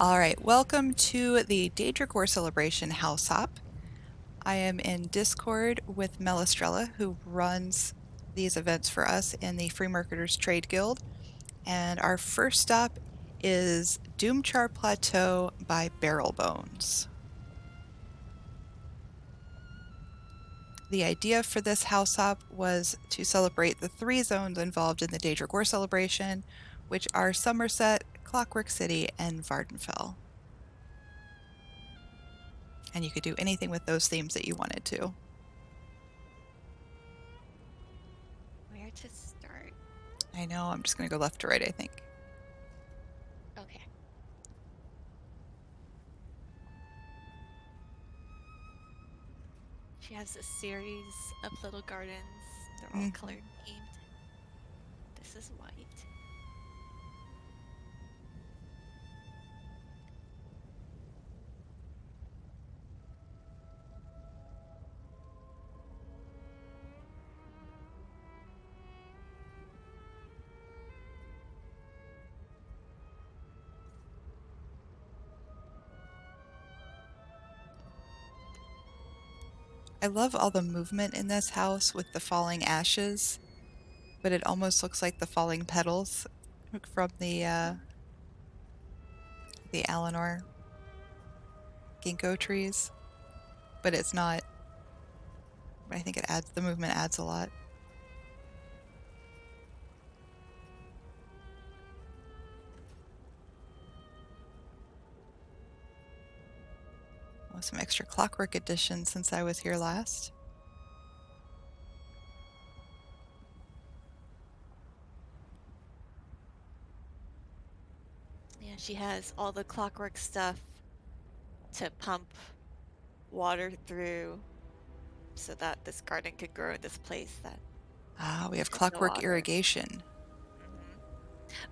Alright, welcome to the Daedric War Celebration house hop. I am in Discord with Melestrela, who runs these events for us in the Free Marketers Trade Guild. And our first stop is Doomchar Plateau by berylbones. The idea for this house hop was to celebrate the 3 zones involved in the Daedric War Celebration, which are Summerset, Clockwork City, and Vvardenfell. And you could do anything with those themes that you wanted to. Where to start? I know, I'm just going to go left to right, I think. Okay. She has a series of little gardens. They're all color themed. This is white. I love all the movement in this house with the falling ashes, but it almost looks like the falling petals from the Alinor ginkgo trees, but it's not. I think the movement adds a lot. Oh, some extra clockwork additions since I was here last. Yeah, she has all the clockwork stuff to pump water through so that this garden could grow in this place that Ah, we have has no clockwork water. irrigation.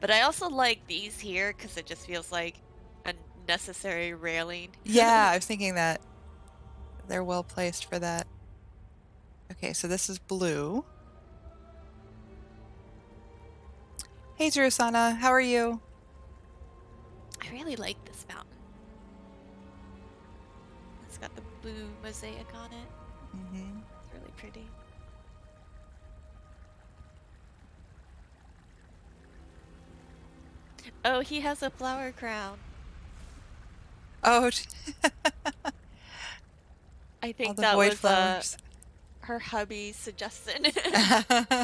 But I also like these here because it just feels like a necessary railing. Yeah, I was thinking that they're well placed for that. Okay, so this is blue. Hey, Zurusana, how are you? I really like this fountain. It's got the blue mosaic on it. Mm-hmm. It's really pretty. Oh, he has a flower crown. Oh, I all think the that void was flowers. her hubby's suggestion. That's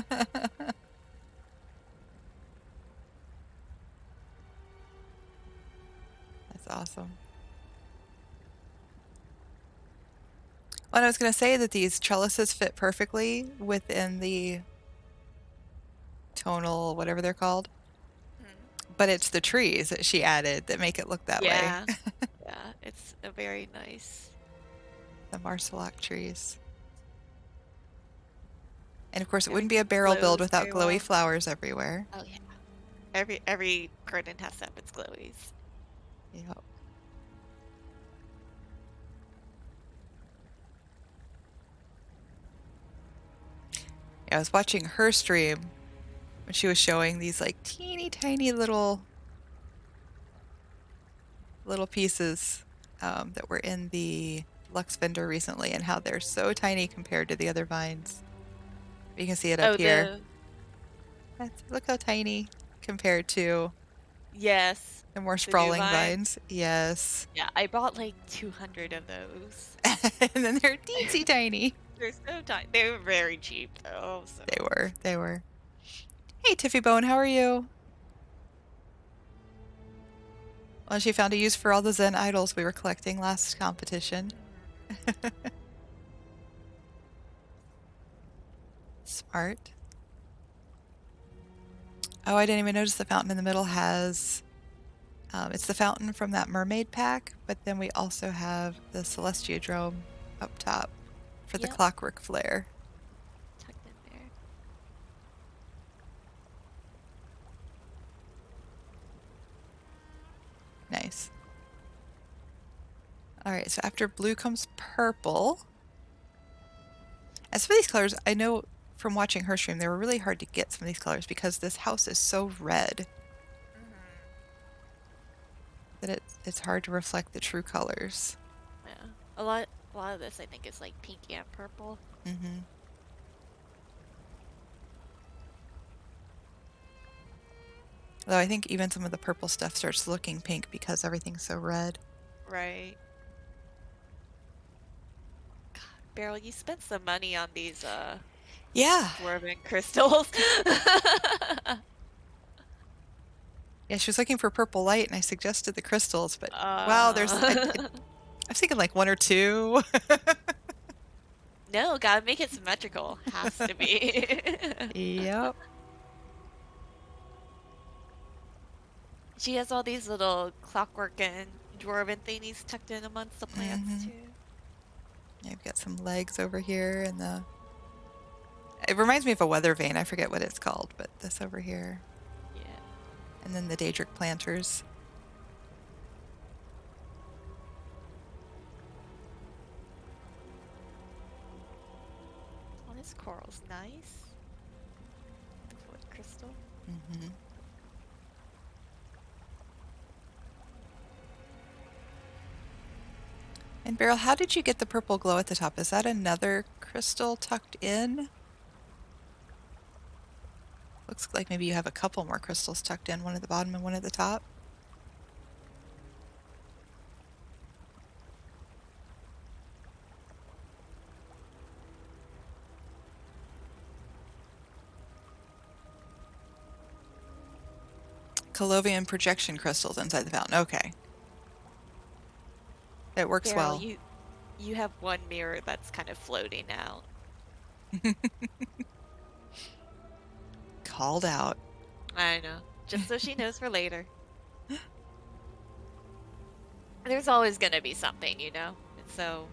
awesome. Well, I was going to say that these trellises fit perfectly within the tonal, whatever they're called. But it's the trees that she added that make it look that way. Yeah, it's a very nice. The Marsalak trees. And of course, it wouldn't be a Everything barrel build glows without very glowy well. flowers everywhere. Oh yeah. Every garden has to have its glowies. Yep. Yeah, I was watching her stream when she was showing these like teeny tiny little pieces that were in the Lux vendor recently, and how they're so tiny compared to the other vines. You can see it up here. Look how tiny compared to Yes, the more the new sprawling vines. vines. Yes. Yeah, I bought like 200 of those. And then they're teensy tiny. They're so tiny. They were very cheap though. So. They were. Hey, Tiffy Bone, how are you? Well, she found a use for all the Zen idols we were collecting last competition. Smart. Oh, I didn't even notice the fountain in the middle has... it's the fountain from that mermaid pack, but then we also have the Celestiadrome up top for the clockwork flare. Tucked in there. Nice. Alright, so after blue comes purple. As for these colors, I know from watching her stream, they were really hard to get some of these colors because this house is so red. that it's hard to reflect the true colors. Yeah. A lot of this I think is like pink and purple. Mm-hmm. Though I think even some of the purple stuff starts looking pink because everything's so red. Right. God, Beryl, you spent some money on these Yeah. dwarven crystals. Yeah, she was looking for purple light, and I suggested the crystals, but wow, uh... I'm thinking like one or two. No, gotta make it symmetrical. Has to be. Yep. She has all these little clockwork and dwarven thingies tucked in amongst the plants Mm-hmm. too. Yeah, I've got some legs over here, and it reminds me of a weather vane. I forget what it's called, but this over here. Yeah. And then the Daedric planters. Oh, this coral's nice. The wood crystal. Mm-hmm. And Beryl, how did you get the purple glow at the top? Is that another crystal tucked in? Looks like maybe you have a couple more crystals tucked in, one at the bottom and one at the top. Colovian projection crystals inside the fountain. Okay. It works Beryl, well. you have one mirror that's kind of floating out. Called out. I know. Just so she knows for later. There's always gonna be something, you know? It's so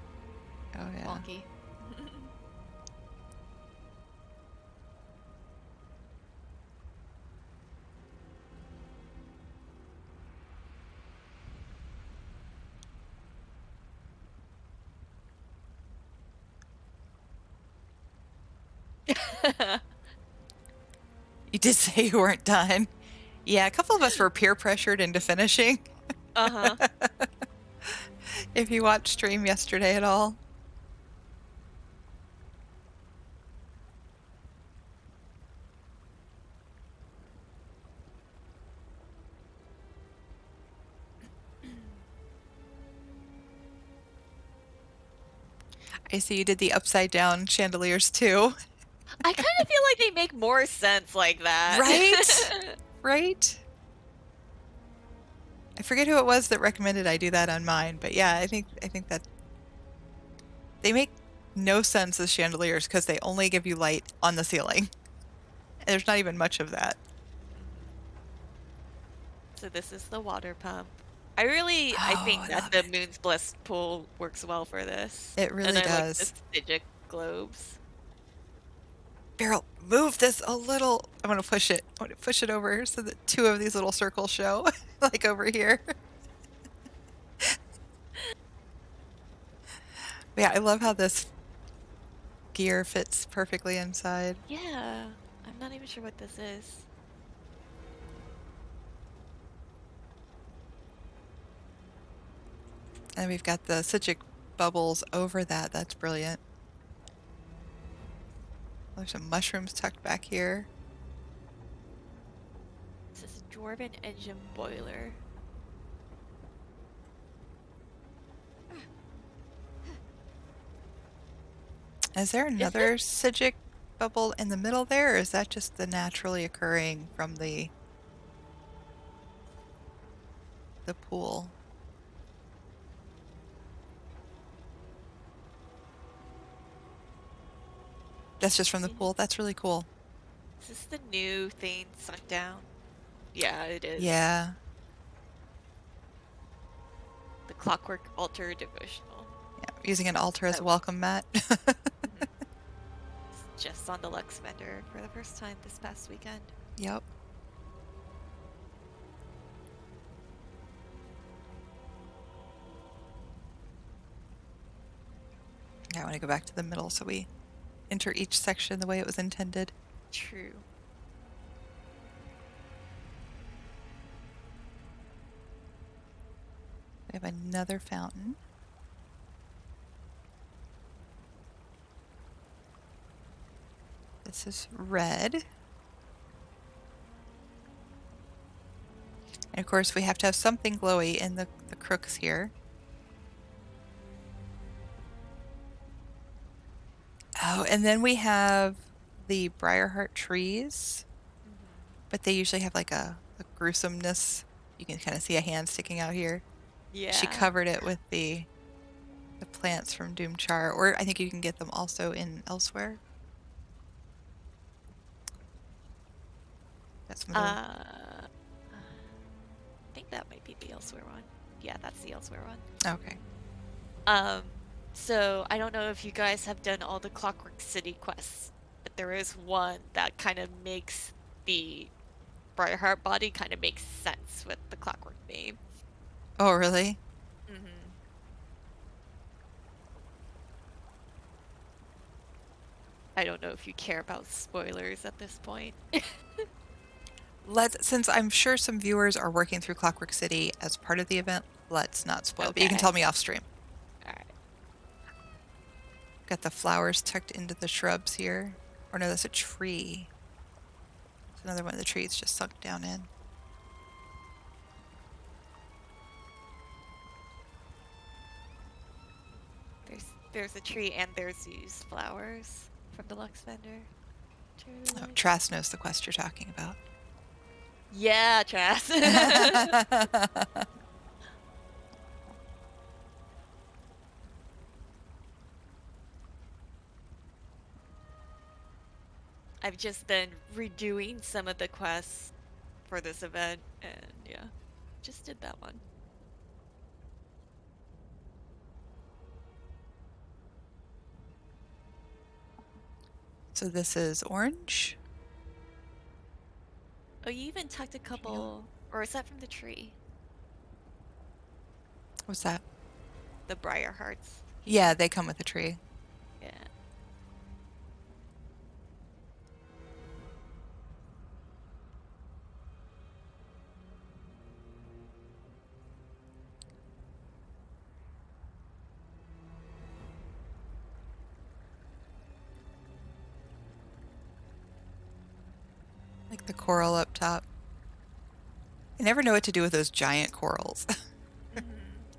Oh, yeah. wonky. You did say you weren't done. Yeah, a couple of us were peer pressured into finishing. Uh-huh. If you watched stream yesterday at all. I see you did the upside down chandeliers too. I kind of feel like they make more sense like that. Right? Right? I forget who it was that recommended I do that on mine, but yeah, I think that they make no sense as chandeliers because they only give you light on the ceiling. And there's not even much of that. So this is the water pump. I think I that love the it. Moon's Bliss pool works well for this. It really and I does. like the Stygic globes. Beryl, move this a little. I'm going to push it. I want to push it over so that two of these little circles show, like over here. Yeah, I love how this gear fits perfectly inside. Yeah, I'm not even sure what this is. And we've got the Stygic bubbles over that. That's brilliant. There's some mushrooms tucked back here. This is a Dwarven engine boiler. Is there another Stygic bubble in the middle there, or is that just the naturally occurring from the pool? That's just from the pool? That's really cool. Is this the new thing sunk down? Yeah, it is. Yeah. The Clockwork Altar Devotional. Yeah, using an altar as a welcome mat. It's just on the Lux vendor for the first time this past weekend. Yep. Yeah, I want to go back to the middle so we enter each section the way it was intended. True. We have another fountain. This is red. And of course, we have to have something glowy in the crooks here. Oh, and then we have the Briarheart trees, but they usually have like a gruesomeness. You can kind of see a hand sticking out here. Yeah. She covered it with the plants from Doomchar, or I think you can get them also in elsewhere. That's some of the... I think that might be the elsewhere one. Yeah, that's the elsewhere one. Okay. So I don't know if you guys have done all the Clockwork City quests, but there is one that kind of makes the Briarheart body kind of makes sense with the Clockwork theme. Oh, really? Mm-hmm. I don't know if you care about spoilers at this point. Since I'm sure some viewers are working through Clockwork City as part of the event, let's not spoil. Okay. But you can tell me off stream. All right. Got the flowers tucked into the shrubs here. Or no, that's a tree. It's another one of the trees just sunk down in. There's a tree and there's these flowers from the Lux vendor. Oh, Trass knows the quest you're talking about. Yeah, Trass. I've just been redoing some of the quests for this event, and yeah, just did that one. So this is orange. Oh, you even tucked a couple, or is that from the tree? What's that? The briar hearts. Yeah, they come with a tree. Yeah. Like the coral up top. I never know what to do with those giant corals.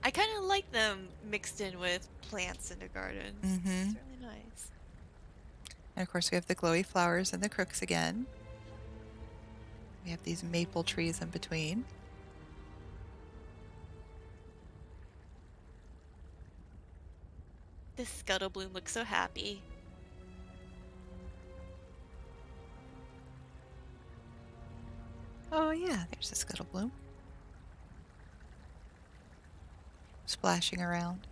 I kind of like them mixed in with plants in the garden. It's really nice. And of course we have the glowy flowers and the crooks again. We have these maple trees in between. This scuttle bloom looks so happy. Oh yeah, there's a scuttle bloom. Splashing around.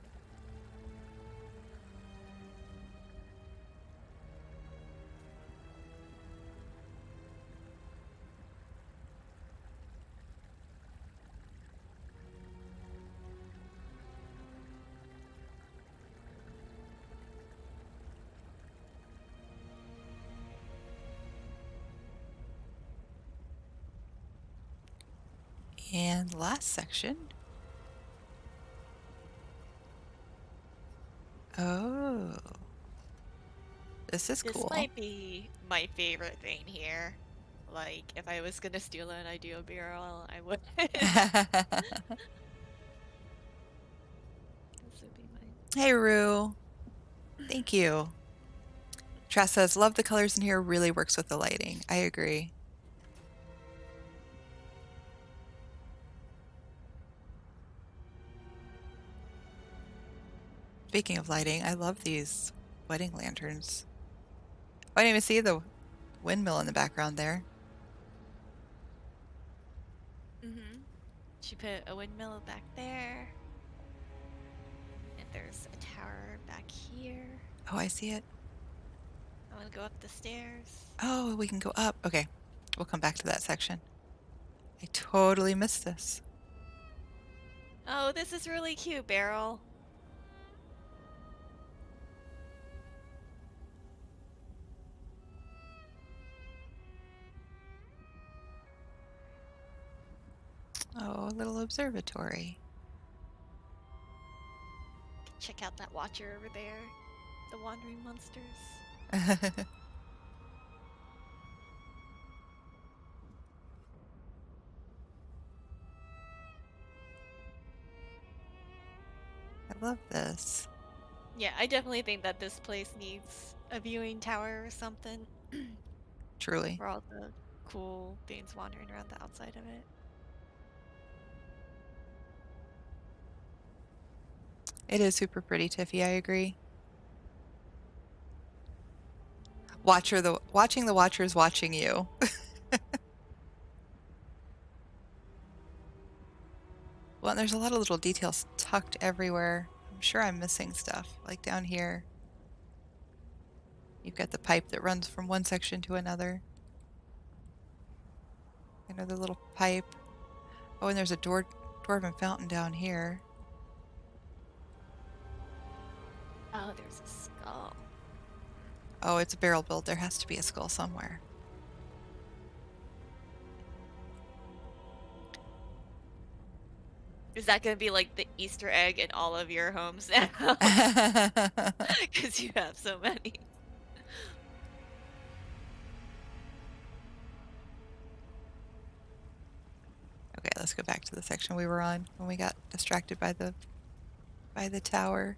And last section. Oh. This is cool. This might be my favorite thing here. Like, if I was gonna steal an ideal barrel, I would. This would be mine. Hey, Rue. Thank you. Tress says, love the colors in here, really works with the lighting. I agree. Speaking of lighting, I love these wedding lanterns. I didn't even see the windmill in the background there. She put a windmill back there. And there's a tower back here. Oh, I see it. I want to go up the stairs. Oh, we can go up. Okay, we'll come back to that section. I totally missed this. Oh, this is really cute, Beryl. Oh, a little observatory. Check out that watcher over there. The wandering monsters. I love this. Yeah, I definitely think that this place needs a viewing tower or something. Truly. For all the cool things wandering around the outside of it. It is super pretty, Tiffy, I agree. Watching the watcher is watching you. Well, and there's a lot of little details tucked everywhere. I'm sure I'm missing stuff. Like down here, you've got the pipe that runs from one section to another. Another little pipe. Oh, and there's a dwarven fountain down here. Oh, there's a skull. Oh, it's a barrel build. There has to be a skull somewhere. Is that going to be like the Easter egg in all of your homes now? Because you have so many. Okay, let's go back to the section we were on when we got distracted by the tower.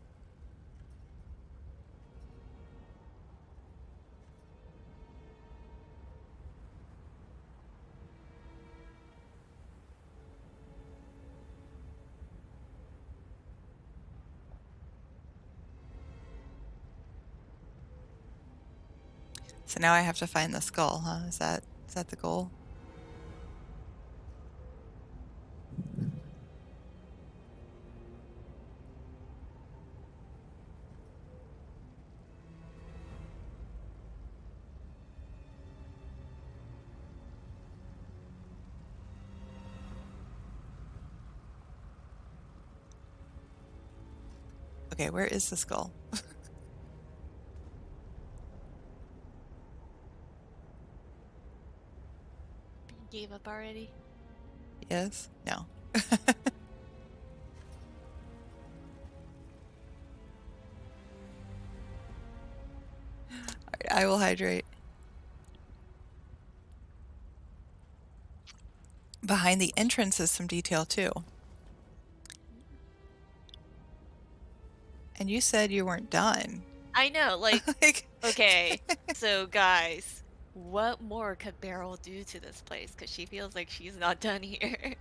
So now I have to find the skull, huh? Is that the goal? Okay, where is the skull? You gave up already? Yes? No. Alright, I will hydrate. Behind the entrance is some detail too. And you said you weren't done. I know, like, okay, so guys, what more could Beryl do to this place? Because she feels like she's not done here.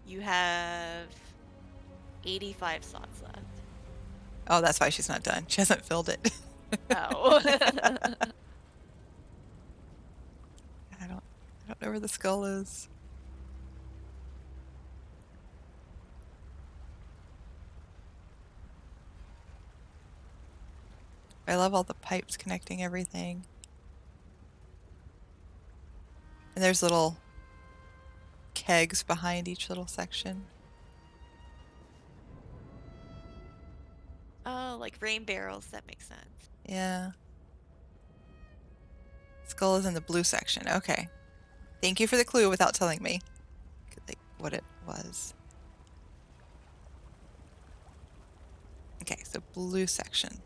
You have 85 slots left. Oh, that's why she's not done. She hasn't filled it. Oh. I don't know where the skull is. I love all the pipes connecting everything. And there's little kegs behind each little section. Oh, like rain barrels, that makes sense. Yeah. Skull is in the blue section. Okay. Thank you for the clue without telling me like what it was. Okay, so blue section.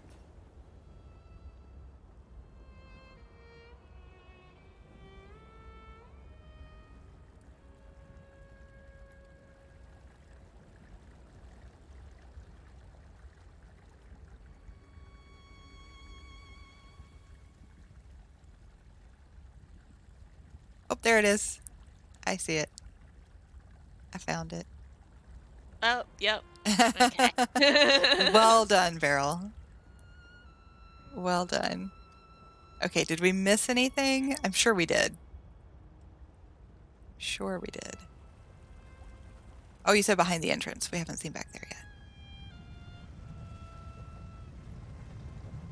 Oh, there it is. I see it. I found it. Oh, yep. Okay. Well done, Beryl. Well done. Okay, did we miss anything? I'm sure we did. Sure we did. Oh, you said behind the entrance. We haven't seen back there yet.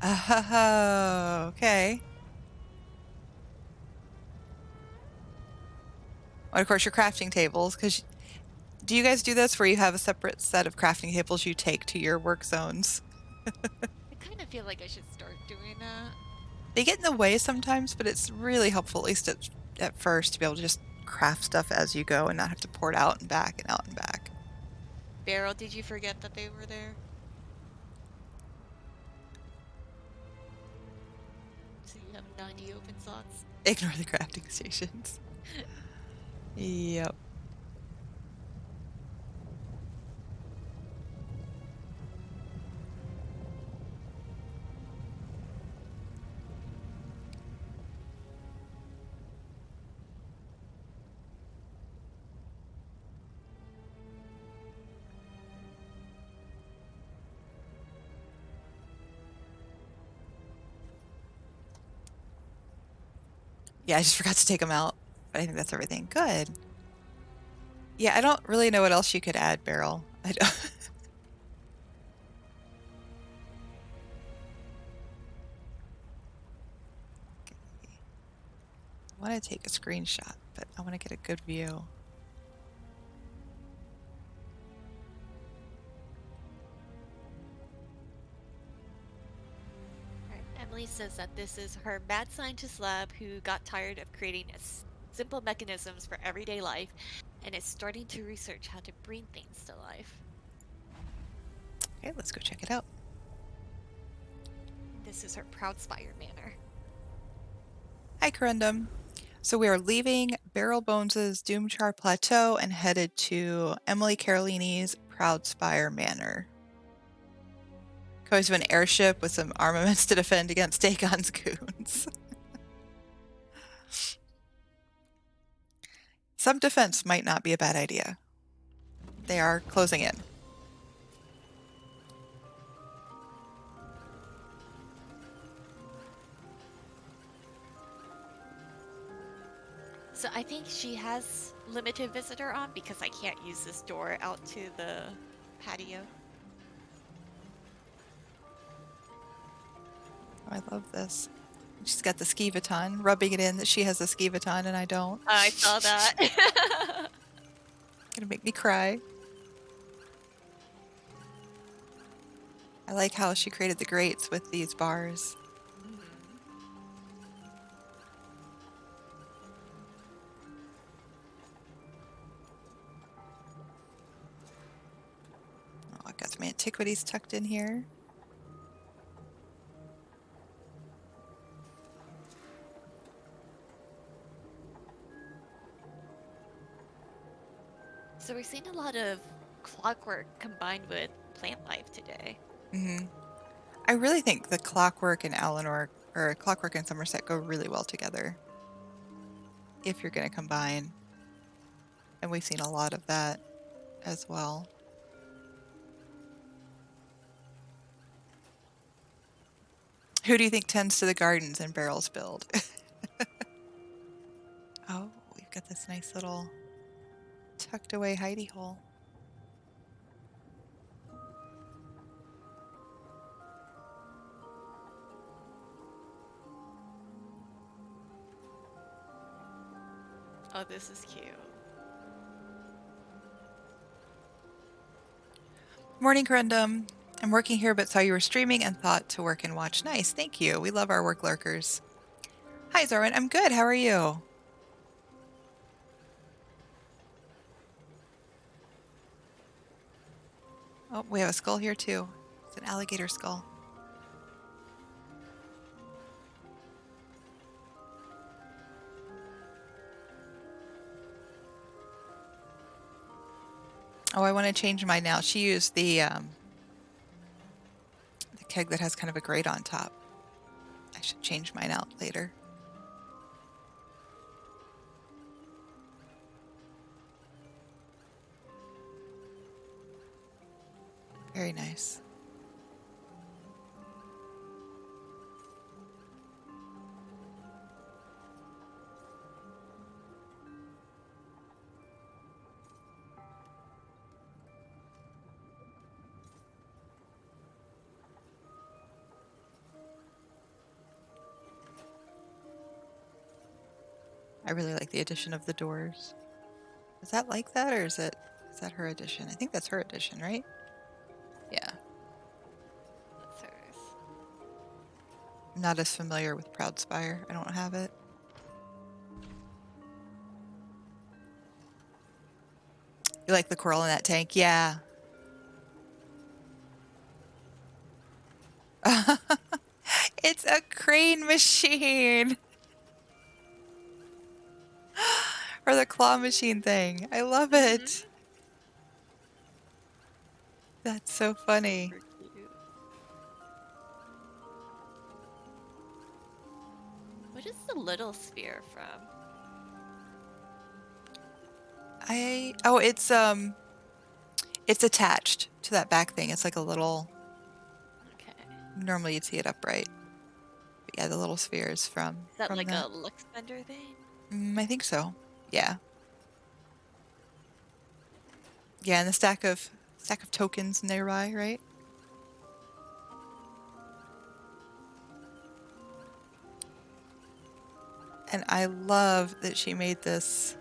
Oh, okay. And of course, your crafting tables, because do you guys do this where you have a separate set of crafting tables you take to your work zones? I kind of feel like I should start doing that. They get in the way sometimes, but it's really helpful, at least at first, to be able to just craft stuff as you go and not have to pour it out and back and out and back. Beryl, did you forget that they were there? So you have 90 open slots? Ignore the crafting stations. Yep. Yeah, I just forgot to take them out. But I think that's everything. Good. Yeah, I don't really know what else you could add, Beryl. I don't. I want to take a screenshot, but I want to get a good view. Emily says that this is her mad scientist lab who got tired of creating simple mechanisms for everyday life and is starting to research how to bring things to life. Okay, let's go check it out. This is her Proudspire Manor. Hi, Quondam. So we are leaving Berylbones' Doomchar Plateau and headed to Emily Carolini's Proudspire Manor. Going to an airship with some armaments to defend against Dagon's goons. Some defense might not be a bad idea. They are closing in. So I think she has limited visitor on because I can't use this door out to the patio. Oh, I love this. She's got the ski baton, rubbing it in that she has a ski baton and I don't. I saw that. Gonna make me cry. I like how she created the grates with these bars. Oh, I've got some antiquities tucked in here. So we're seeing a lot of clockwork combined with plant life today. Mm-hmm. I really think the Clockwork and Eleanor, or Clockwork and Summerset, go really well together. If you're going to combine. And we've seen a lot of that as well. Who do you think tends to the gardens in Beryl's build? Oh, we've got this nice little tucked away hidey hole. Oh, this is cute. Morning, Quondam. I'm working here but saw you were streaming and thought to work and watch. Nice, thank you. We love our work lurkers. Hi, Zorwin. I'm good. How are you? Oh, we have a skull here too. It's an alligator skull. Oh, I want to change mine now. She used the keg that has kind of a grate on top. I should change mine out later. Very nice. I really like the addition of the doors. Is that like that, or is that her addition? I think that's her addition, right? Yeah. That's hers. I'm not as familiar with Proudspire. I don't have it. You like the coral in that tank? Yeah. crane machine. Or the claw machine thing. I love it. That's so funny. Super cute. What is the little sphere from? Oh, it's attached to that back thing. It's like a little, Okay. normally you'd see it upright. But yeah, the little sphere is from Is that like that. a Lux Bender thing? I think so. Yeah. Yeah, and the stack of tokens nearby, right? And I love that she made this.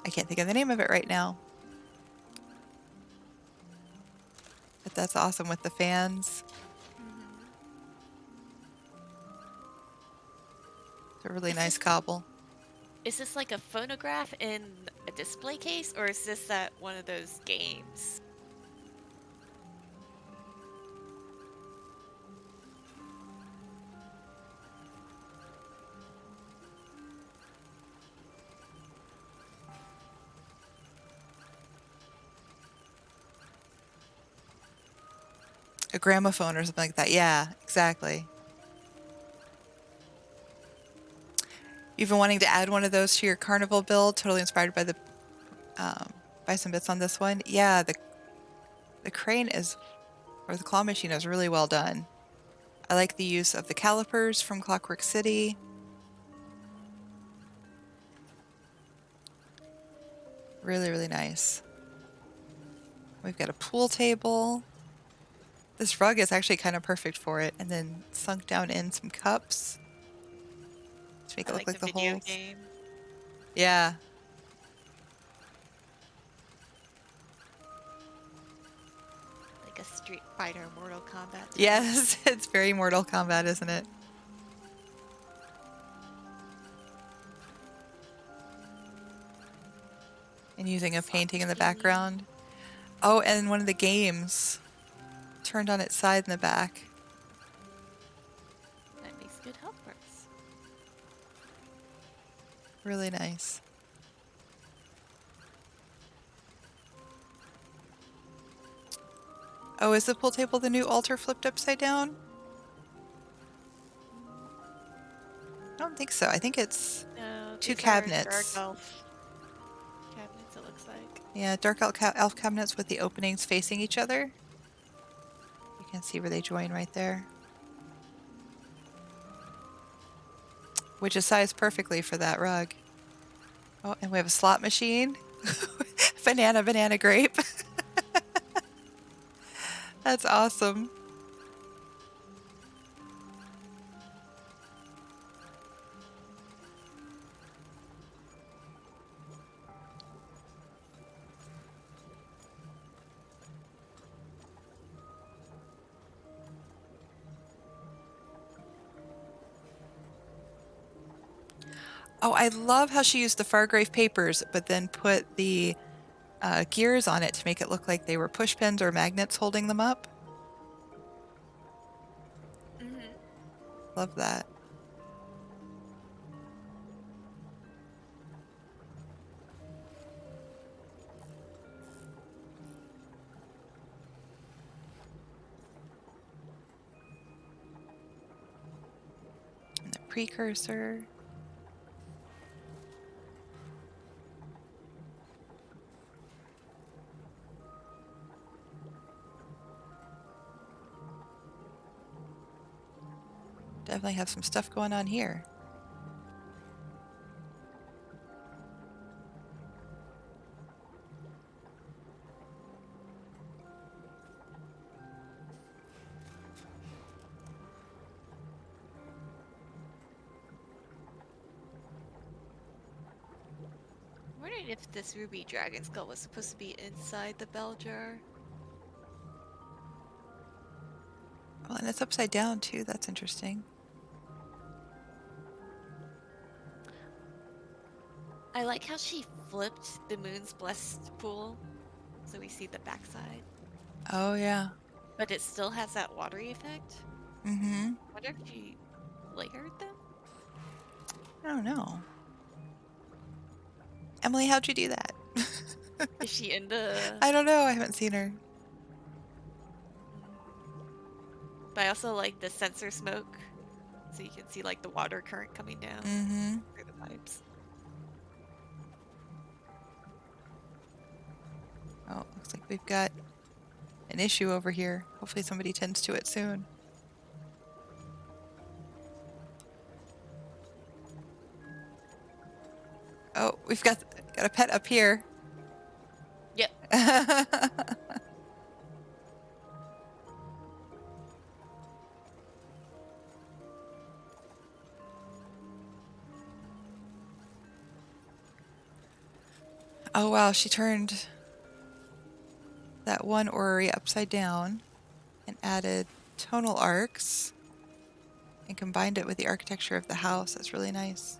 I can't think of the name of it right now. But that's awesome with the fans. It's a really nice cobble. Is this like a phonograph in a display case, or is this that one of those games? A gramophone or something like that. Yeah, exactly. You've been wanting to add one of those to your carnival build, totally inspired by the by some bits on this one. Yeah, the crane is, or the claw machine is really well done. I like the use of the calipers from Clockwork City. Really, really nice. We've got a pool table. This rug is actually kind of perfect for it, and then sunk down in some cups to make it I look like like the the video holes. game. Yeah. Like a Street Fighter Mortal Kombat. Yes, it's very Mortal Kombat, isn't it? And using a painting in the background. Oh, and one of the games turned on its side in the back. That makes good helpers. Really nice. Oh, is the pool table the new altar flipped upside down? I don't think so. I think it's No, two these are Dark cabinets. Elf cabinets, it looks like. Yeah, dark elf cabinets with the openings facing each other. You can see where they join right there. Which is sized perfectly for that rug. Oh, and we have a slot machine. Banana grape. That's awesome. Oh, I love how she used the Fargrave papers, but then put the gears on it to make it look like they were push pins or magnets holding them up. Love that. And the precursor. Definitely have some stuff going on here. I'm wondering if this ruby dragon skull was supposed to be inside the bell jar. Well, and it's upside down too. That's interesting. I like how she flipped the moon's blessed pool, so we see the backside. Oh, yeah. But it still has that watery effect. Mm-hmm. I wonder if she layered them? I don't know. Emily, how'd you do that? Is she in the... I don't know. I haven't seen her. But I also like the sensor smoke, so you can see like the water current coming down Mm-hmm. through the pipes. Oh, looks like we've got an issue over here. Hopefully somebody tends to it soon. Oh, we've got a pet up here. Yep. Oh wow, she turned that one orrery upside down and added tonal arcs and combined it with the architecture of the house. That's really nice.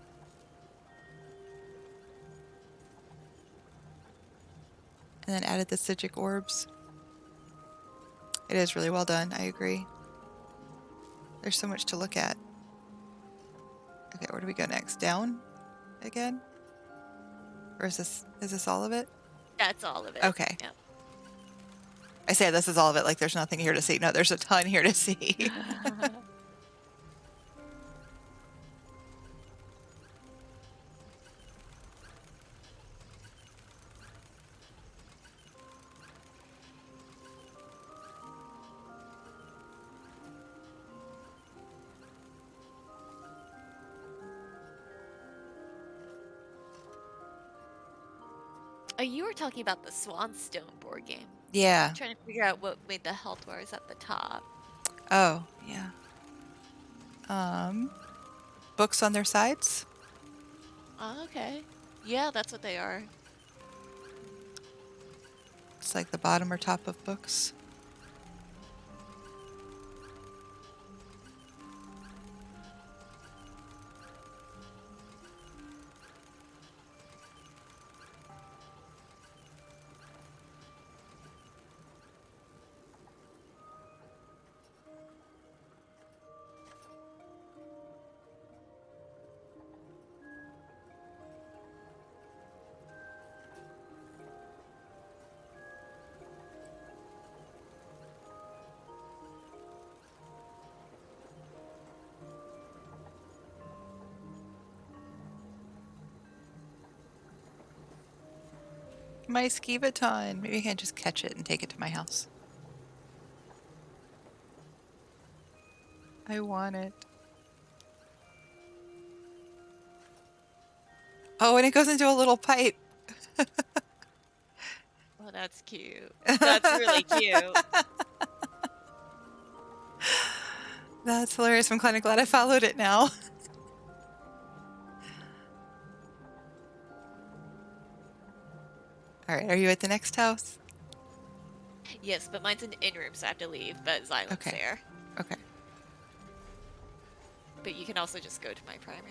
And then added the Psijic orbs. It is really well done, I agree. There's so much to look at. Okay, where do we go next? Down again? Or is this all of it? That's all of it. Okay. Yep. I say this is all of it like there's nothing here to see. No, there's a ton here to see. Oh, you were talking about the Swanstone board game. Yeah. I'm trying to figure out what made the health bars at the top. Oh, yeah. Books on their sides? Oh, okay. Yeah, that's what they are. It's like the bottom or top of books. My ski baton. Maybe I can just catch it and take it to my house. I want it. Oh, and it goes into a little pipe. Oh, that's cute. That's really cute. That's hilarious. I'm kind of glad I followed it now. All right, are you at the next house? Yes, but mine's an in-room, so I have to leave, but Xylem's Okay. there. Okay. But you can also just go to my primary.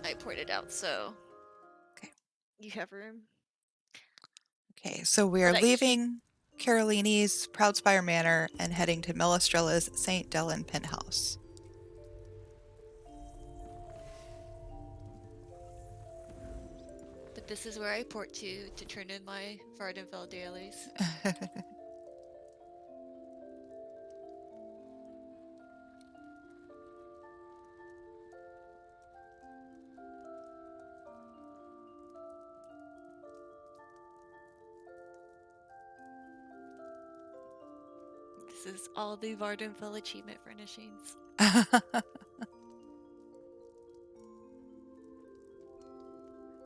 I poured it out, so Okay. you have room. Okay, so we are But I keep... leaving Carolini's Proudspire Manor and heading to Melestrela's St. Delyn Penthouse. But this is where I port to turn in my Vardenfell dailies. This is all the Vardenfell achievement furnishings.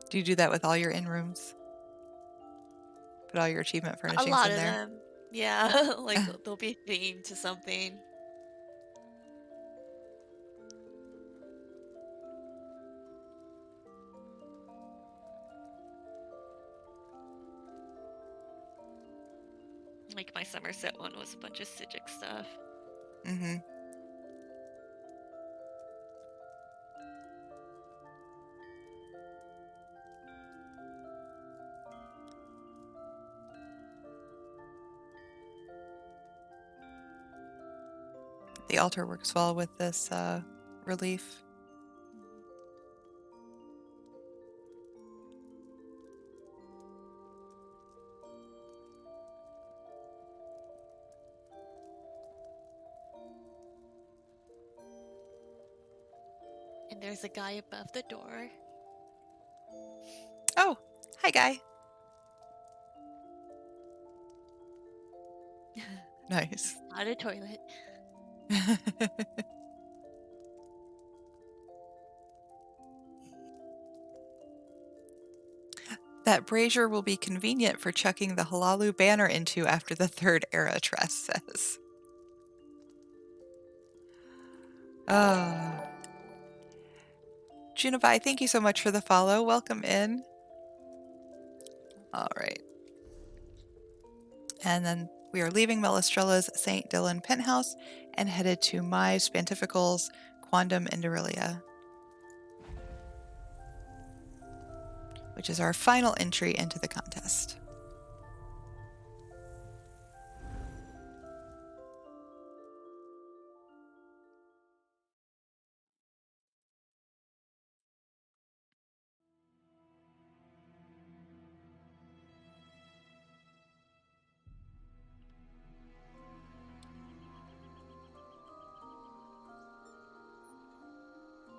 Do you do that with all your in-rooms? Put all your achievement A furnishings lot in of there? them. Yeah, like they'll be themed to something. Like my Summerset one was a bunch of Psijic stuff. Mm-hmm. The altar works well with this relief. And there's a guy above the door. Oh, hi, guy. Nice. Not a toilet. That brazier will be convenient for chucking the Halalu banner into after the third era, Tress says. Junabai, thank you so much for the follow. Welcome in. All right. And then we are leaving Melestrela's St. Delyn Penthouse and headed to my spantifical's Quondam Indorilia, which is our final entry into the contest.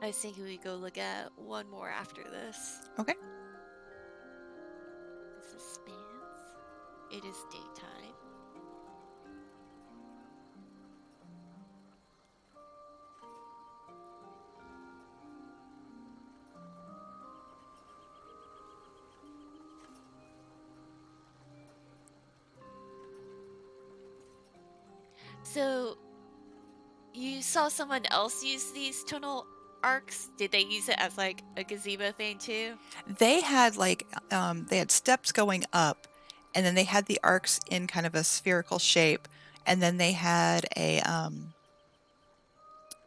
I was thinking we go look at one more after this. Okay. This is spans. It is daytime. So, you saw someone else use these tonal arcs? Did they use it as like a gazebo thing too? They had they had steps going up, and then they had the arcs in kind of a spherical shape, and then they had a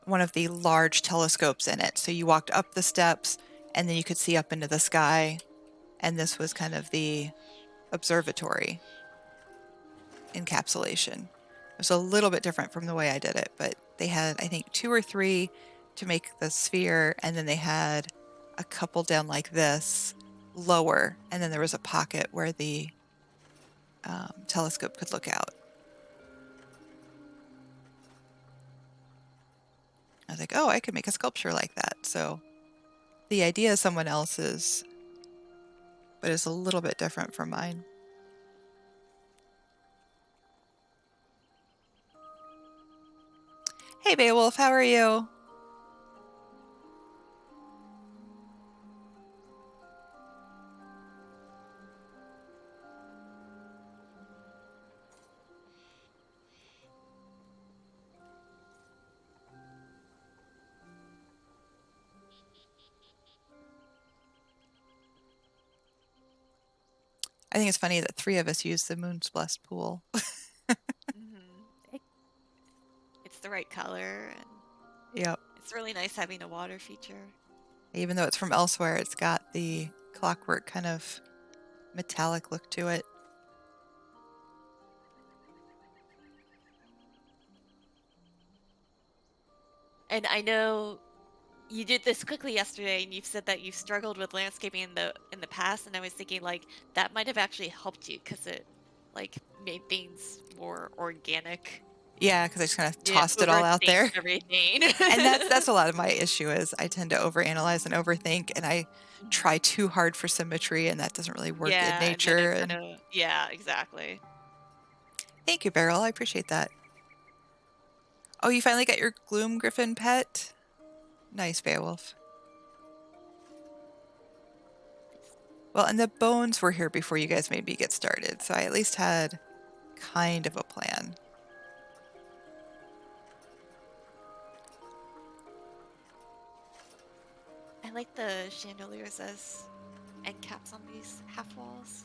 one of the large telescopes in it. So you walked up the steps, and then you could see up into the sky, and this was kind of the observatory encapsulation. It was a little bit different from the way I did it, but they had, I think, 2 or 3 to make the sphere, and then they had a couple down like this, lower, and then there was a pocket where the telescope could look out. I was like, oh, I could make a sculpture like that. So the idea is someone else's, but it's a little bit different from mine. Hey, Beowulf, how are you? I think it's funny that 3 of us use the Moon's Blessed pool. It's the right color, and Yep. it's really nice having a water feature. Even though it's from elsewhere, it's got the clockwork kind of metallic look to it. And I know you did this quickly yesterday, and you've said that you've struggled with landscaping in the past, and I was thinking like that might have actually helped you because it like made things more organic. Yeah, because I just kind of tossed it all out there. Everything. And that's a lot of my issue is I tend to overanalyze and overthink, and I try too hard for symmetry, and that doesn't really work in nature. And yeah, exactly. Thank you, Beryl. I appreciate that. Oh, you finally got your Gloom Griffin pet? Nice, Beowulf. Well, and the bones were here before you guys made me get started, so I at least had kind of a plan. I like the chandeliers as end caps on these half walls.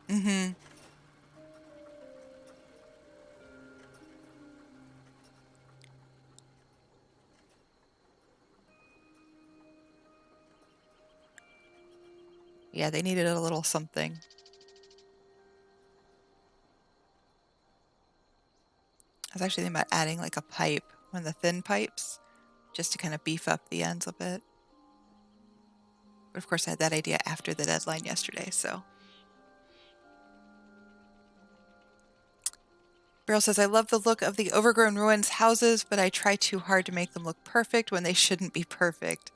Mm-hmm. Yeah, they needed a little something. I was actually thinking about adding like a pipe one of the thin pipes, just to kind of beef up the ends a bit. But of course I had that idea after the deadline yesterday, so. Beryl says, I love the look of the overgrown ruins houses, but I try too hard to make them look perfect when they shouldn't be perfect.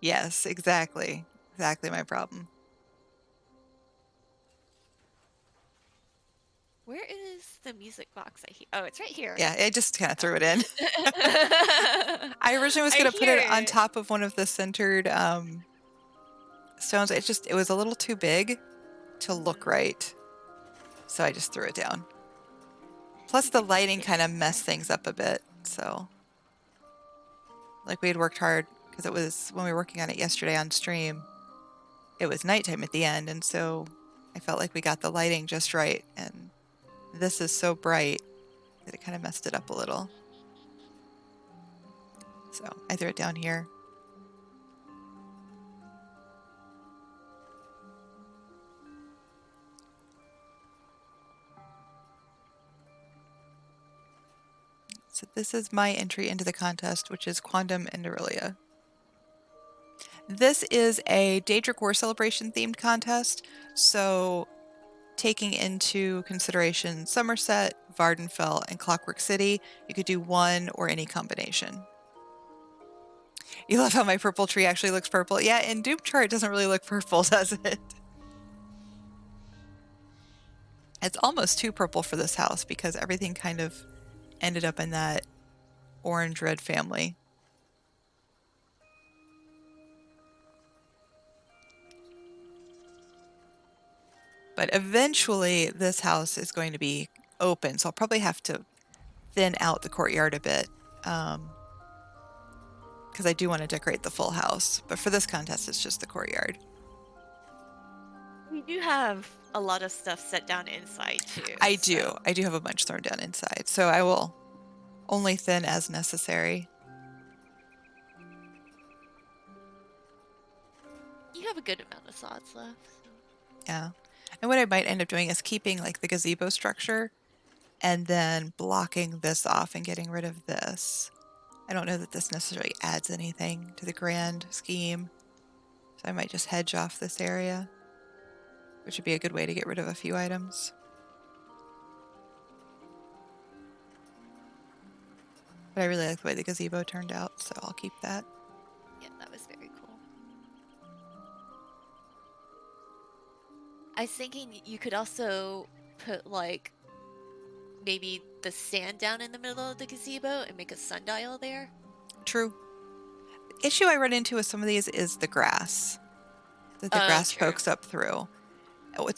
Yes, exactly. Exactly my problem. Where is the music box I hear? Oh, it's right here. Yeah, I just kind of threw it in. I originally was I going to put hear it on it. top of one of the centered stones. It was a little too big to look right. So I just threw it down. Plus the lighting kind of messed things up a bit. So like we had worked hard because it was when we were working on it yesterday on stream, it was nighttime at the end. And so I felt like we got the lighting just right. And this is so bright that it kind of messed it up a little. So I threw it down here. So this is my entry into the contest, which is Quondam Indorilia. This is a Daedric War Celebration themed contest, so taking into consideration Summerset, Vardenfell, and Clockwork City, you could do one or any combination. You love how my purple tree actually looks purple. Yeah, in Doomchar it doesn't really look purple, does it? It's almost too purple for this house because everything kind of ended up in that orange-red family. But eventually this house is going to be open, so I'll probably have to thin out the courtyard a bit because I do want to decorate the full house. But for this contest, it's just the courtyard. We do have a lot of stuff set down inside too. I do. I do have a bunch thrown down inside, so I will only thin as necessary. You have a good amount of sods left. So. Yeah. And what I might end up doing is keeping like the gazebo structure and then blocking this off and getting rid of this. I don't know that this necessarily adds anything to the grand scheme. So I might just hedge off this area, which would be a good way to get rid of a few items. But I really like the way the gazebo turned out, so I'll keep that. Yeah, that was very cool. I was thinking you could also put like maybe the sand down in the middle of the gazebo and make a sundial there. True. The issue I run into with some of these is the grass. That the grass True. pokes up through.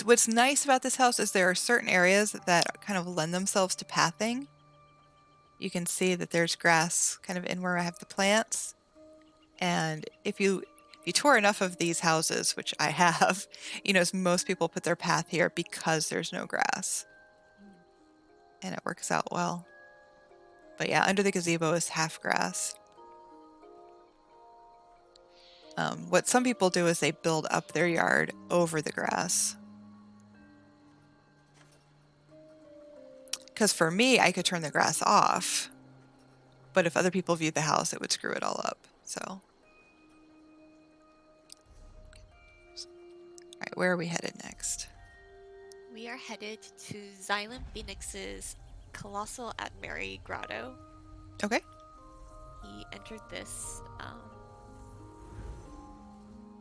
What's nice about this house is there are certain areas that kind of lend themselves to pathing. You can see that there's grass kind of in where I have the plants. And if you tour enough of these houses, which I have, you know, most people put their path here because there's no grass. And it works out well. But yeah, under the gazebo is half grass. What some people do is they build up their yard over the grass. Because for me, I could turn the grass off. But if other people viewed the house, it would screw it all up. So. All right, where are we headed next? We are headed to Xylem Phoenix's Colossal Aldmeri Grotto. Okay. He entered this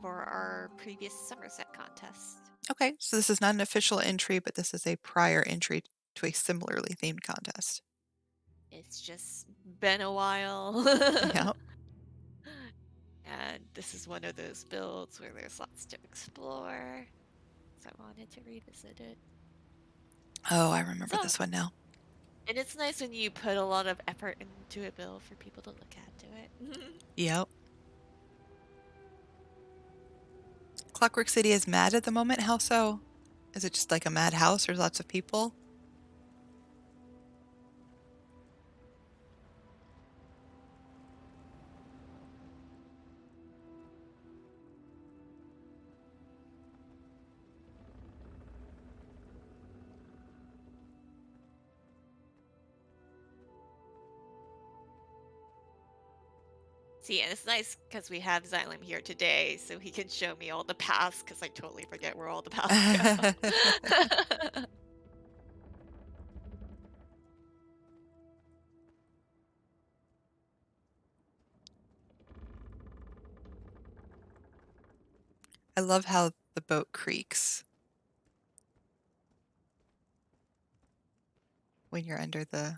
for our previous Summerset contest. Okay, so this is not an official entry, but this is a prior entry to a similarly themed contest. It's just been a while. Yeah. And this is one of those builds where there's lots to explore. So I wanted to revisit it. Oh, I remember this one now. And it's nice when you put a lot of effort into a build for people to look at it. Yep. Clockwork City is mad at the moment. How so? Is it just like a mad house? There's lots of people? See, and it's nice because we have Xylem here today, so he can show me all the paths, because I totally forget where all the paths go. I love how the boat creaks when you're under the,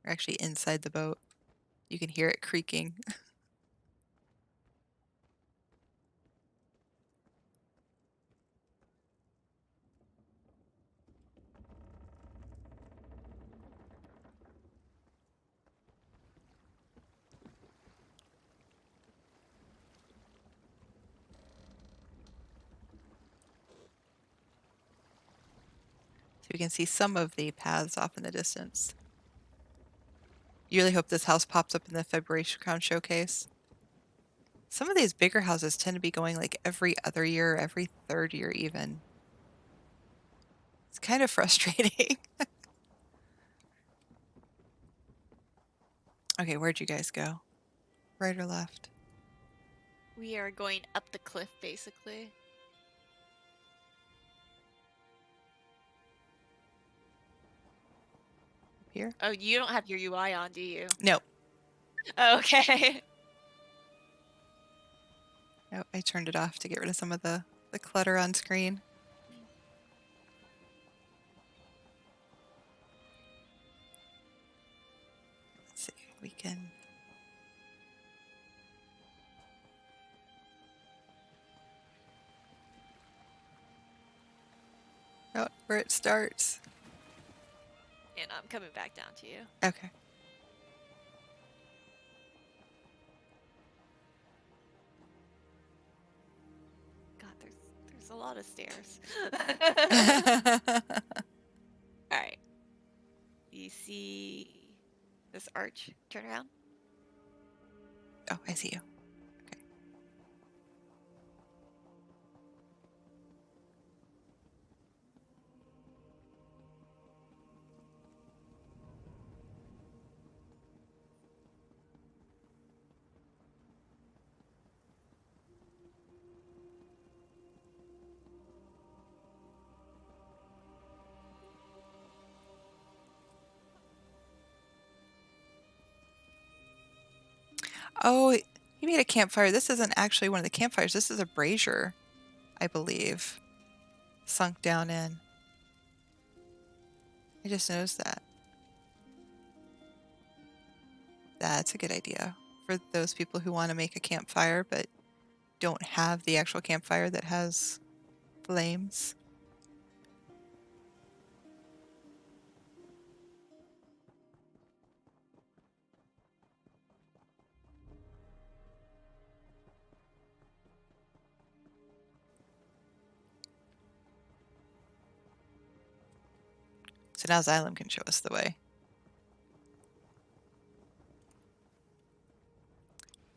or actually inside the boat. You can hear it creaking. So we can see some of the paths off in the distance. You really hope this house pops up in the February Crown Showcase. Some of these bigger houses tend to be going like every other year, every third year even. It's kind of frustrating. Okay, where'd you guys go? Right or left? We are going up the cliff, basically. Here? Oh, you don't have your UI on, do you? No. Okay. No, I turned it off to get rid of some of the clutter on screen. Let's see, we can... Oh, where it starts. And I'm coming back down to you. Okay. God, there's a lot of stairs. All right. You see this arch? Turn around. Oh, I see you. Okay. Oh, he made a campfire. This isn't actually one of the campfires. This is a brazier, I believe. Sunk down in. I just noticed that. That's a good idea for those people who want to make a campfire but don't have the actual campfire that has flames. So now Xylem can show us the way.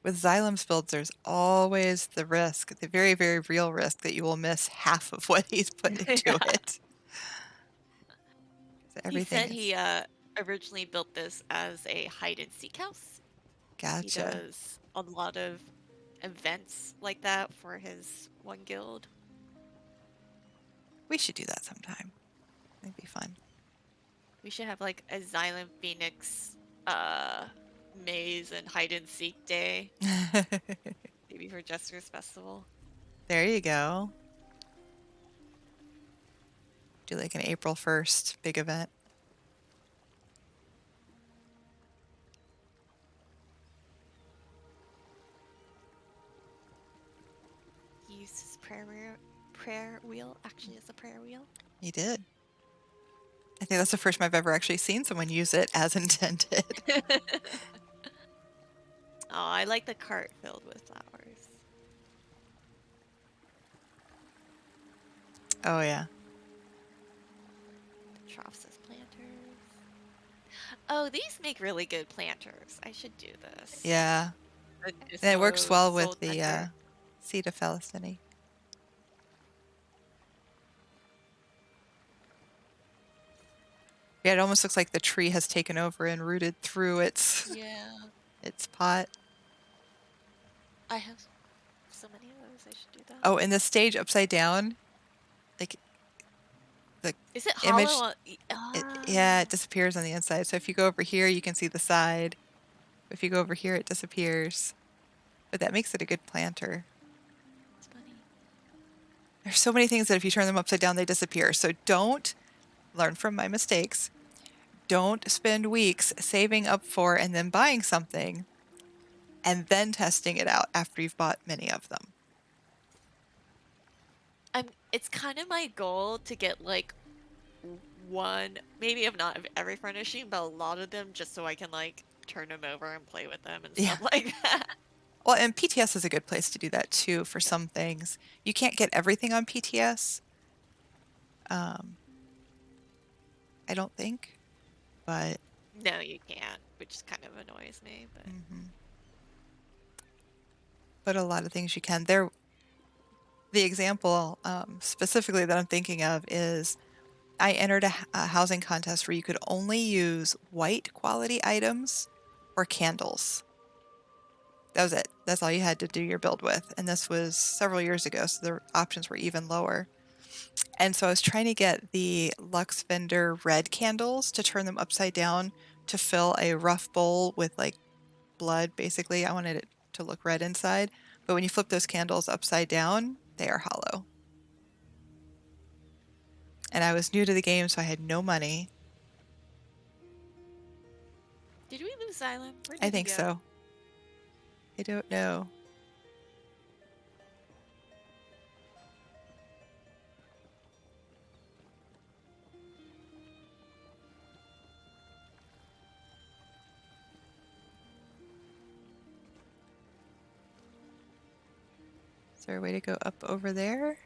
With Xylem's builds, there's always the risk, the very, very real risk that you will miss half of what he's put into it. So He everything said is... he originally built this as a hide and seek house. He Gotcha. does a lot of events like that for his one guild. We should do that sometime. It'd be fun. We should have like a Xylem Phoenix maze and hide and seek day. Maybe for Jester's Festival. There you go. Do like an April 1st big event. He used his prayer wheel actually as a prayer wheel. You did. I think that's the first time I've ever actually seen someone use it as intended. Oh, I like the cart filled with flowers. Oh, yeah. The troughs as planters. Oh, these make really good planters. I should do this. Yeah. And it works well soul with the tender. seed of Felicity. Yeah, it almost looks like the tree has taken over and rooted through its Yeah. its pot. I have so many of those. I should do that. Oh, and the stage upside down, like the Is it image, hollow? yeah, it disappears on the inside. So if you go over here, you can see the side. If you go over here, it disappears. But that makes it a good planter. It's funny. There's so many things that if you turn them upside down, they disappear. So don't learn from my mistakes. Don't spend weeks saving up for and then buying something and then testing it out after you've bought many of them. It's kind of my goal to get like one, maybe if not of every furnishing, but a lot of them just so I can like turn them over and play with them and Yeah. stuff like that. Well, and PTS is a good place to do that too for some things. You can't get everything on PTS. I don't think, but No, you can't, which kind of annoys me. but a lot of things you can. There, the example specifically that I'm thinking of is I entered a housing contest where you could only use white quality items or candles. That was it. That's all you had to do your build with. And this was several years ago, so the options were even lower. And so I was trying to get the Lux Vendor red candles to turn them upside down to fill a rough bowl with like blood, basically. I wanted it to look red inside. But when you flip those candles upside down, they are hollow. And I was new to the game, so I had no money. Did we lose Xylem? Where did I he think go? so. I don't know. Is there a way to go up over there?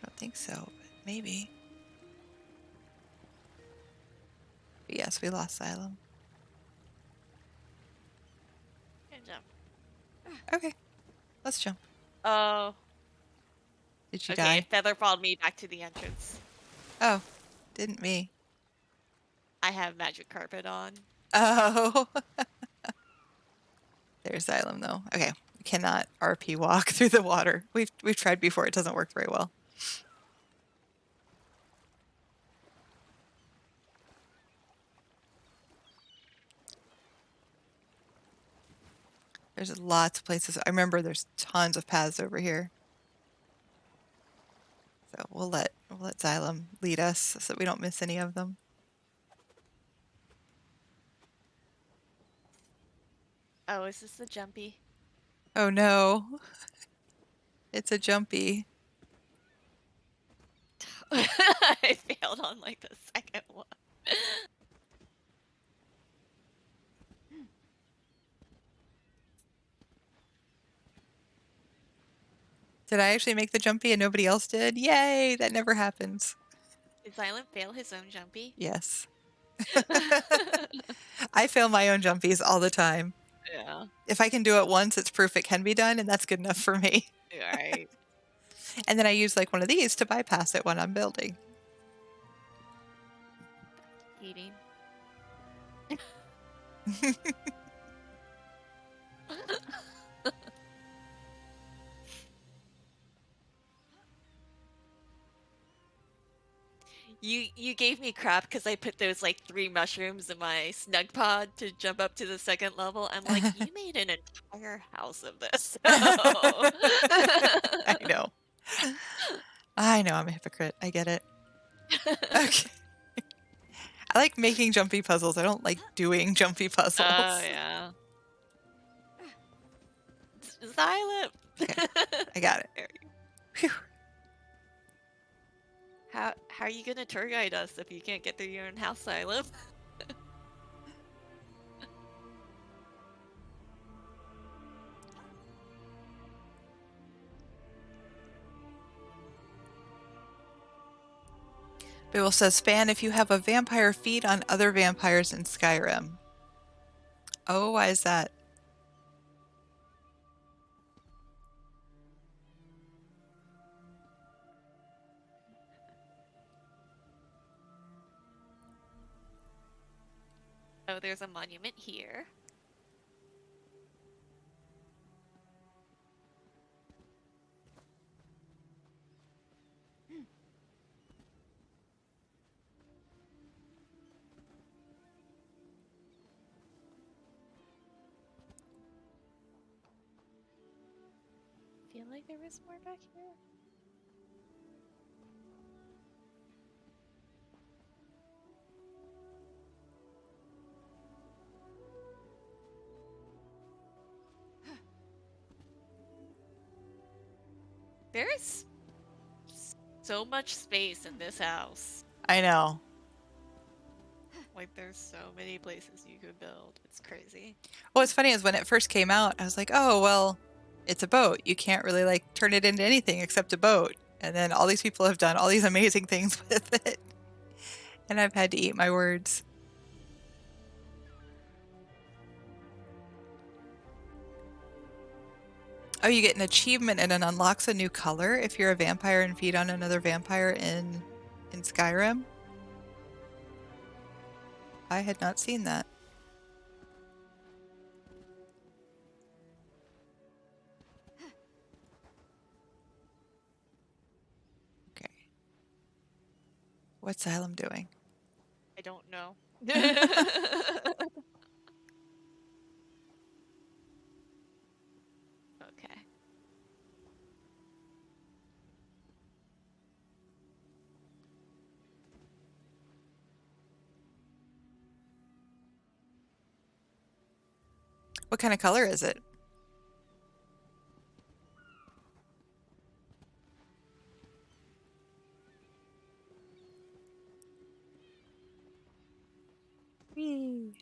I don't think so, but maybe. But yes, we lost Xylem. Good job. Okay, let's jump. Oh. Did you Okay, die? it feather followed me back to the entrance. Oh, didn't me. I have magic carpet on. Oh. There's Xylem though. Okay, we cannot RP walk through the water. We've tried before. It doesn't work very well. There's lots of places. I remember there's tons of paths over here. So we'll let Xylem lead us so that we don't miss any of them. Oh, is this the jumpy? Oh no. It's a jumpy. I failed on like the second one. Did I actually make the jumpy and nobody else did? Yay! That never happens. Did Xylem fail his own jumpy? Yes. I fail my own jumpies all the time. Yeah. If I can do it once, it's proof it can be done, and that's good enough for me. Right. And then I use like one of these to bypass it when I'm building. Eating. You gave me crap because I put those like 3 mushrooms in my snug pod to jump up to the second level. I'm like, you made an entire house of this. I know. I know I'm a hypocrite. I get it. Okay. I like making jumpy puzzles. I don't like doing jumpy puzzles. Oh, yeah. Xylem! Okay, I got it. Whew. How are you gonna tour guide us if you can't get through your own house, Xylem? Bill says, Span, if you have a vampire feed on other vampires in Skyrim. Oh, why is that? Oh, there's a monument here. feel like there was more back here. There's so much space in this house. I know. Like, there's so many places you could build. It's crazy. What's funny is when it first came out, I was like, oh, well, it's a boat. You can't really like turn it into anything except a boat. And then all these people have done all these amazing things with it. And I've had to eat my words. Oh, you get an achievement and it unlocks a new color if you're a vampire and feed on another vampire in Skyrim. I had not seen that. Okay. What's Xylem doing? I don't know. Okay. What kind of color is it? Whee.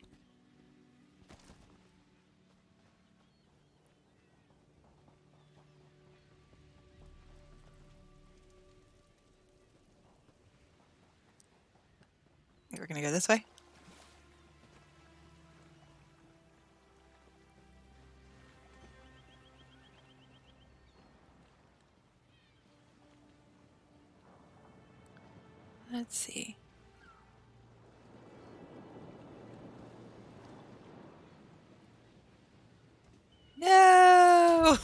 We're gonna go this way. Let's see. No!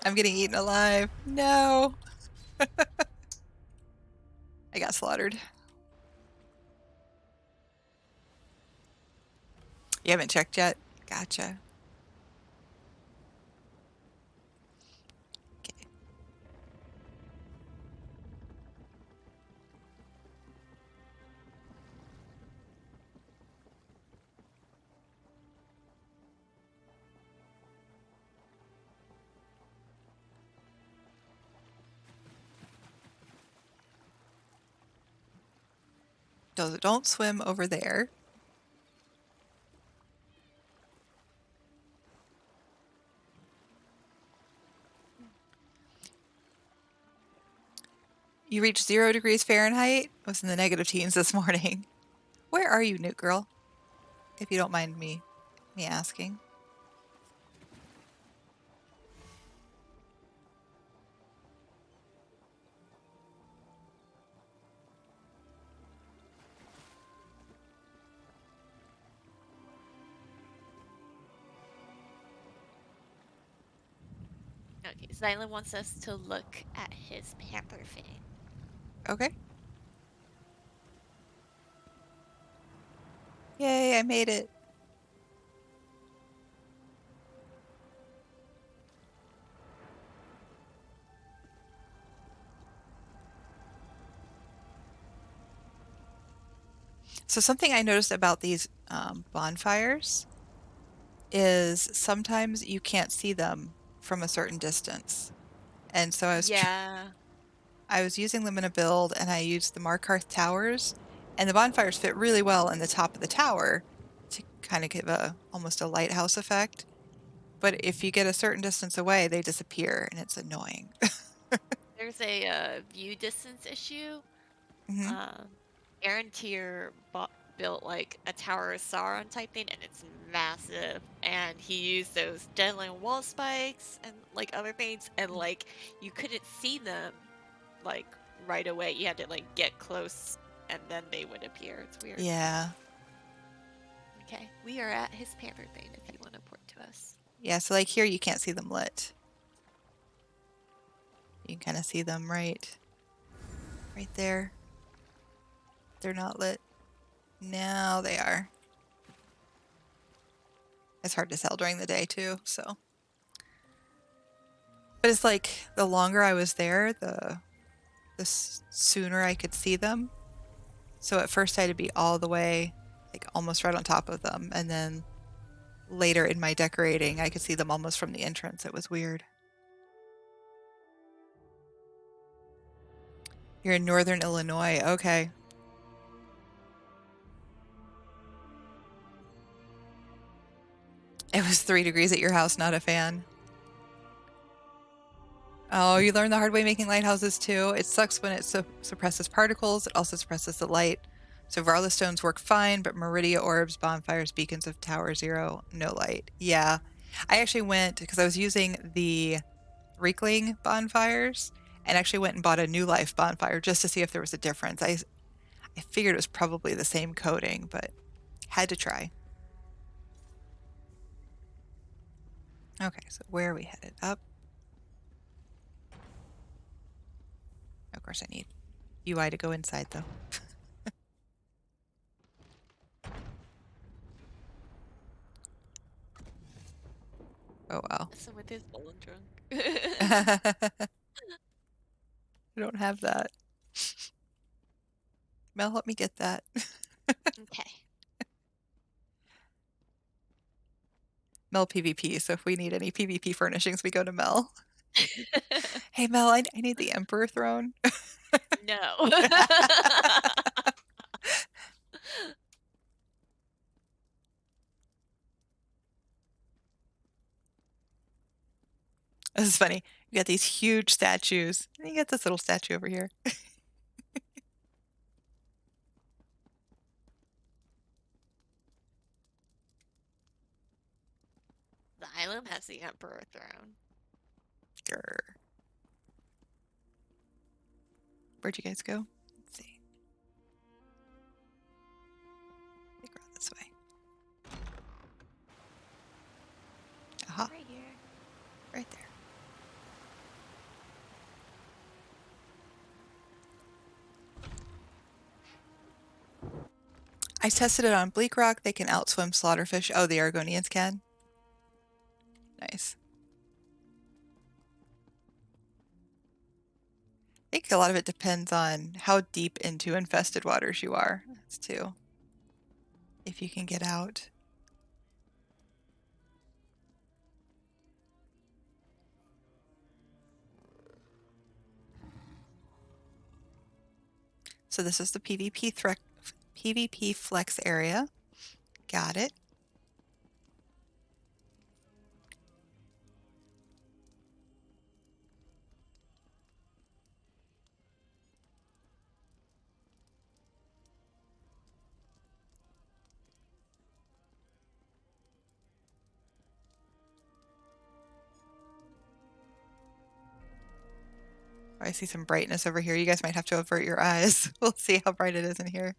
I'm getting eaten alive. No! I got slaughtered. You haven't checked yet? Gotcha. Okay. Don't swim over there. You reached 0 degrees Fahrenheit? I was in the negative teens this morning. Where are you, Newt girl? If you don't mind me asking. Okay, Xylan wants us to look at his Pantherfang. Okay. Yay, I made it. So something I noticed about these bonfires is sometimes you can't see them from a certain distance. And so I was using them in a build and I used the Markarth towers, and the bonfires fit really well in the top of the tower to kind of give almost a lighthouse effect. But if you get a certain distance away, they disappear and it's annoying. There's a view distance issue. Mm-hmm. Aaron Tier built like a Tower of Sauron type thing, and it's massive. And he used those Delyn wall spikes and like other things, and like you couldn't see them like right away. You had to like get close, and then they would appear. It's weird. Yeah. Okay, we are at his Pantherfang if you want to port to us. Yeah, so like here you can't see them lit. You can kind of see them right there. They're not lit. Now they are. It's hard to tell during the day too, so. But it's like the longer I was there, the sooner I could see them. So at first I had to be all the way, like almost right on top of them, and then later in my decorating, I could see them almost from the entrance. It was weird. You're in northern Illinois. Okay. It was 3 degrees at your house, not a fan. Oh, you learned the hard way making lighthouses too. It sucks when it suppresses particles. It also suppresses the light. So Varla stones work fine, but Meridia orbs, bonfires, beacons of Tower Zero, no light. Yeah. I actually went, because I was using the Reekling bonfires, and actually went and bought a New Life bonfire just to see if there was a difference. I figured it was probably the same coating, but had to try. Okay, so where are we headed? Up. Of course I need UI to go inside though. Oh wow. So with his bowling drunk. I don't have that. Mel, help me get that. Okay. Mel PvP, so if we need any PvP furnishings, we go to Mel. Hey Mel, I need the Emperor throne. No. This is funny. You got these huge statues. And you got this little statue over here. The island has the Emperor throne. Grr. Where'd you guys go? Let's see. I think we're on this way. Aha, Right here. right there. I tested it on Bleak Rock. They can outswim slaughterfish. Oh, the Argonians can? Nice. I think a lot of it depends on how deep into infested waters you are. That's too. If you can get out. So this is the PvP flex area. Got it. I see some brightness over here. You guys might have to avert your eyes. We'll see how bright it is in here.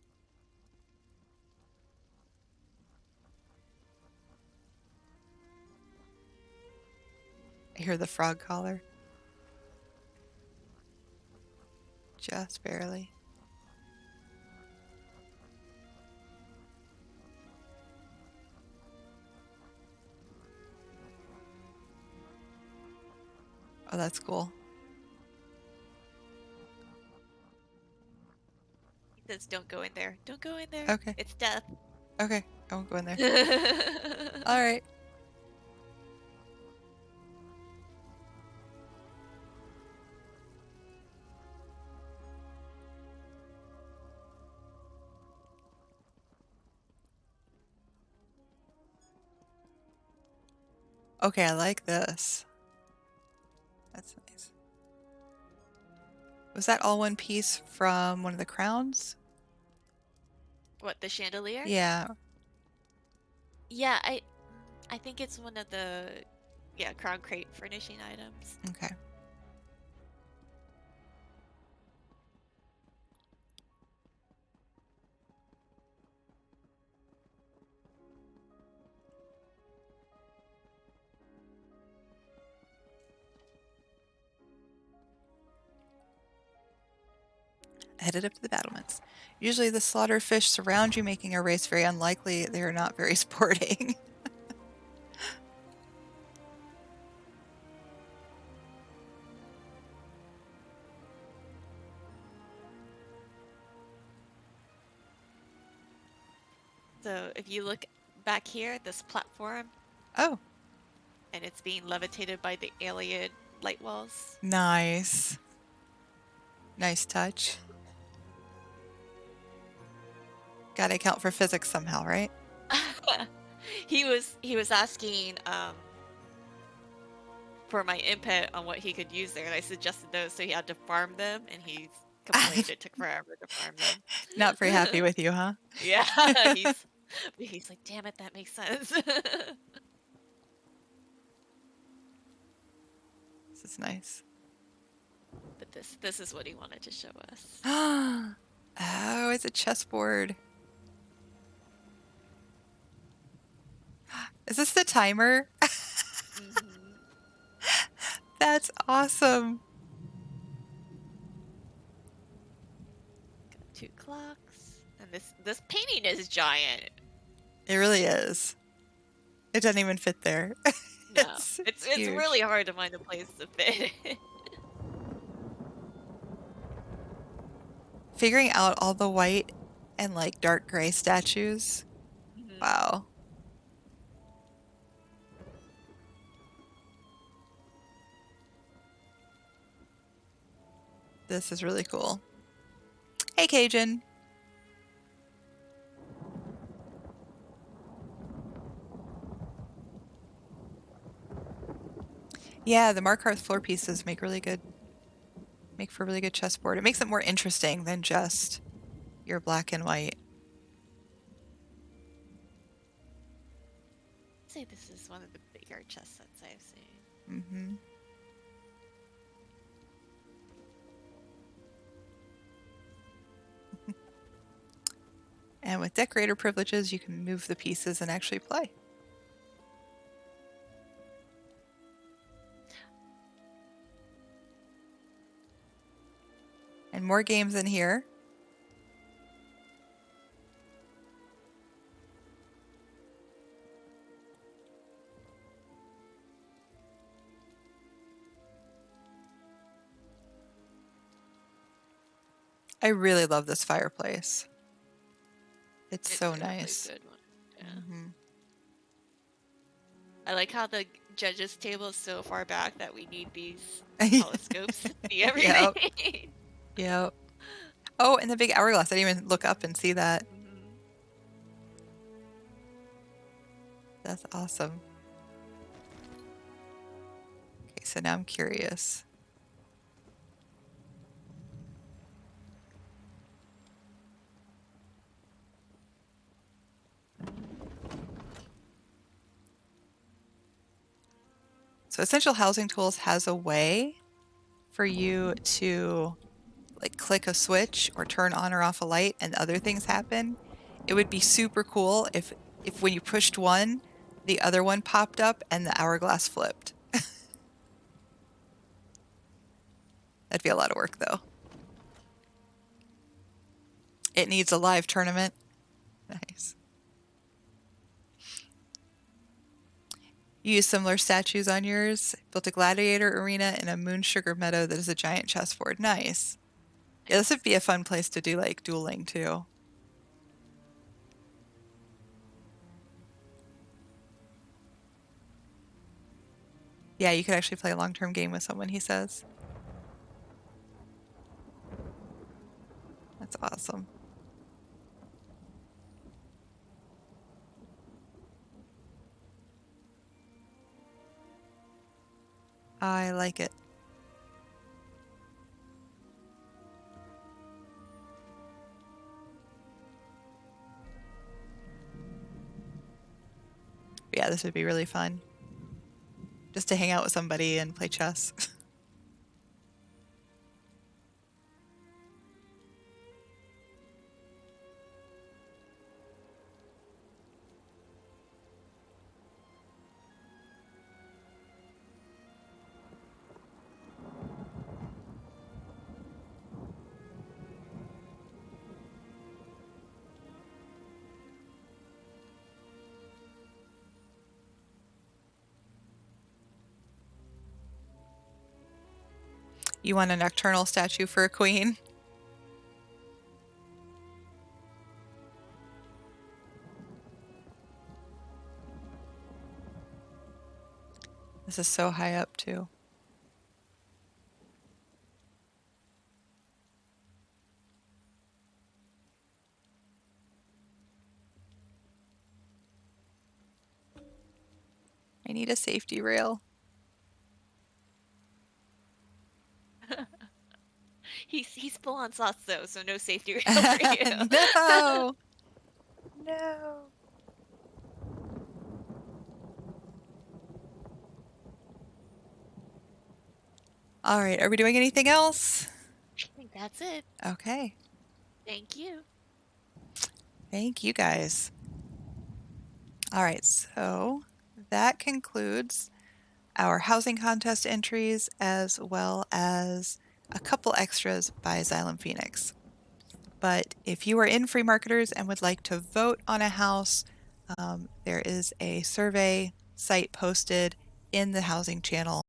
I hear the frog caller. Just barely. Oh, that's cool. He says, "Don't go in there. Don't go in there. Okay. It's death." Okay. I won't go in there. All right. Okay, I like this. That's nice. Was that all one piece from one of the crowns? What, the chandelier? Yeah. Yeah, I think it's one of the crown crate furnishing items. Okay. Headed up to the battlements. Usually the slaughter fish surround you, making a race very unlikely. They are not very sporting. So if you look back here, this platform, Oh, and it's being levitated by the alien light walls. nice. Nice touch. Gotta account for physics somehow, right? He was asking for my input on what he could use there, and I suggested those, so he had to farm them, and he's complained it took forever to farm Not very happy them. with you, huh? Yeah, he's like, damn it, that makes sense. This is nice. But this is what he wanted to show us. Oh, it's a chessboard. Is this the timer? Mhm. That's awesome. Got 2 clocks, and this painting is giant. It really is. It doesn't even fit there. No, it's huge. really hard to find a place to fit it. Figuring out all the white and like dark gray statues. Mhm. Wow. This is really cool. Hey, Cajun. Yeah, the Markarth floor pieces make for a really good chessboard. It makes it more interesting than just your black and white. I'd say this is one of the bigger chess sets I've seen. Mm-hmm. And with decorator privileges, you can move the pieces and actually play. And more games in here. I really love this fireplace. It's so a really nice. good one. Yeah. Mm-hmm. I like how the judges table is so far back that we need these telescopes to see everything. Yep. Yep. Oh, and the big hourglass. I didn't even look up and see that. Mhm. That's awesome. Okay, so now I'm curious. So Essential Housing Tools has a way for you to like click a switch or turn on or off a light and other things happen. It would be super cool if when you pushed one, the other one popped up and the hourglass flipped. That'd be a lot of work though. It needs a live tournament. Nice. You use similar statues on yours. Built a gladiator arena in a moon sugar meadow that is a giant chessboard. Nice. Yeah, this would be a fun place to do like dueling too. Yeah, you could actually play a long-term game with someone, he says. That's awesome. I like it. Yeah, this would be really fun. Just to hang out with somebody and play chess. You want a nocturnal statue for a queen? This is so high up too. I need a safety rail. He's full on sauce though, so no safety rail for you. No. No. All right, are we doing anything else? I think that's it. Okay. Thank you. Thank you guys. All right, so that concludes our housing contest entries as well as a couple extras by Xylem Phoenix. But if you are in Free Marketers and would like to vote on a house, there is a survey site posted in the housing channel